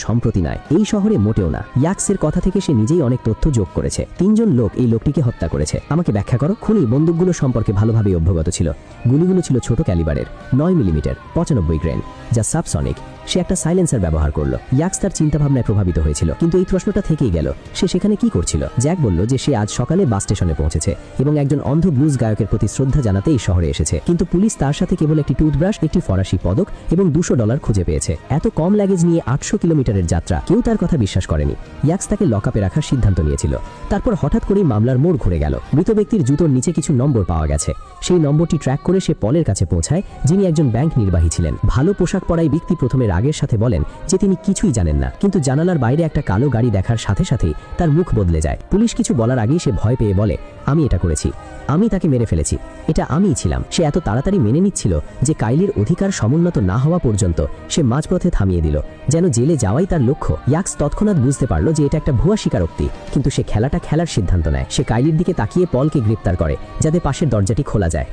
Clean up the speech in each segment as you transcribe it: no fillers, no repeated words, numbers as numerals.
সম্প্রতি নয়, এই শহরে মোটেও না। ইয়াক্সের কথা থেকে সে নিজেই অনেক তথ্য যোগ করেছে। 3 জন লোক এই লোকটিকে হত্যা করেছে। আমাকে ব্যাখ্যা করো। খুনি বন্দুকগুলো সম্পর্কে ভালোভাবে অবগত ছিল। গুলিগুলো ছিল ছোট ক্যালিবারের 9 মিলিমিটার 95 গ্রেন, যা সাবসনিক। সে একটা সাইলেন্সার ব্যবহার করলো। ইয়াক্স তার চিন্তাভাবনায় প্রভাবিত হয়েছিল, কিন্তু এই প্রশ্নটা থেকেই গেল, সে সেখানে কি করছিল। জ্যাক বলল যে সে আজ সকালে বাস স্টেশনে পৌঁছেছে এবং একজন অন্ধ ব্লুজ গায়কের প্রতি শ্রদ্ধা জানাতে এই শহরে এসেছে। কিন্তু পুলিশ তার সাথে কেবল একটি টুথব্রাশ, একটি ফরাসি পদক এবং $200 খুঁজে পেয়েছে। এত কম লাগেজ নিয়ে 800 কিলোমিটারের যাত্রা। কেউ তার কথা বিশ্বাস করেনি। ইয়াক্স তাকে লকআপে রাখার সিদ্ধান্ত নিয়েছিল। তারপর হঠাৎ করেই মামলার মোড় ঘুরে গেল। মৃত ব্যক্তির জুতোর নিচে কিছু নম্বর পাওয়া গেছে। সেই নম্বরটি ট্র্যাক করে সে পলের কাছে পৌঁছায়, যিনি একজন ব্যাংক নির্বাহী ছিলেন। ভালো পোশাক পরাই ব্যক্তি প্রথমে রাগের সাথে বলেন যে তিনি কিছুই জানেন না, কিন্তু জানালার বাইরে একটা কালো গাড়ি দেখার সাথে সাথেই তার মুখ বদলে যায়। পুলিশ কিছু বলার আগেই সে ভয় পেয়ে বলে, আমি এটা করেছি, আমি তাকে মেরে ফেলেছি, এটা আমিই ছিলাম। সে এত তাড়াতাড়ি মেনে নিচ্ছিল যে কাইলির অধিকার সমুন্নত না হওয়া পর্যন্ত সে মাঝপথে থামিয়ে দিল, যেন জেলে যাওয়াই তার লক্ষ্য। ইয়াক্স তৎক্ষণাৎ বুঝতে পারল যে এটা একটা ভুয়া স্বীকারোক্তি, কিন্তু সে খেলাটা খেলার সিদ্ধান্ত নেয়। সে কাইলির দিকে তাকিয়ে পলকে গ্রেপ্তার করে, যাতে পাশের দরজাটি খোলা যায়।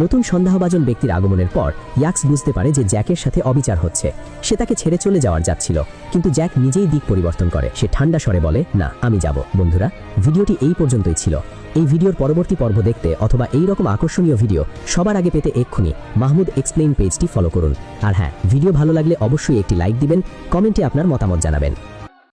নতুন সন্দেহভাজন ব্যক্তির আগমনের পর ইয়াক্স বুঝতে পারে যে জ্যাকের সাথে অবিচার হচ্ছে। সে তাকে ছেড়ে চলে যাওয়ার যাচ্ছিল, কিন্তু জ্যাক নিজেই দিক পরিবর্তন করে। সে ঠান্ডা স্বরে বলে, না, আমি যাব। বন্ধুরা, ভিডিওটি এই পর্যন্তই ছিল। এই ভিডিওর পরবর্তী পর্ব দেখতে অথবা এই রকম আকর্ষণীয় ভিডিও সবার আগে পেতে এক্ষুনি মাহমুদ এক্সপ্লেইন পেজটি ফলো করুন। আর হ্যাঁ, ভিডিও ভালো লাগলে অবশ্যই একটি লাইক দিবেন, কমেন্টে আপনার মতামত জানাবেন।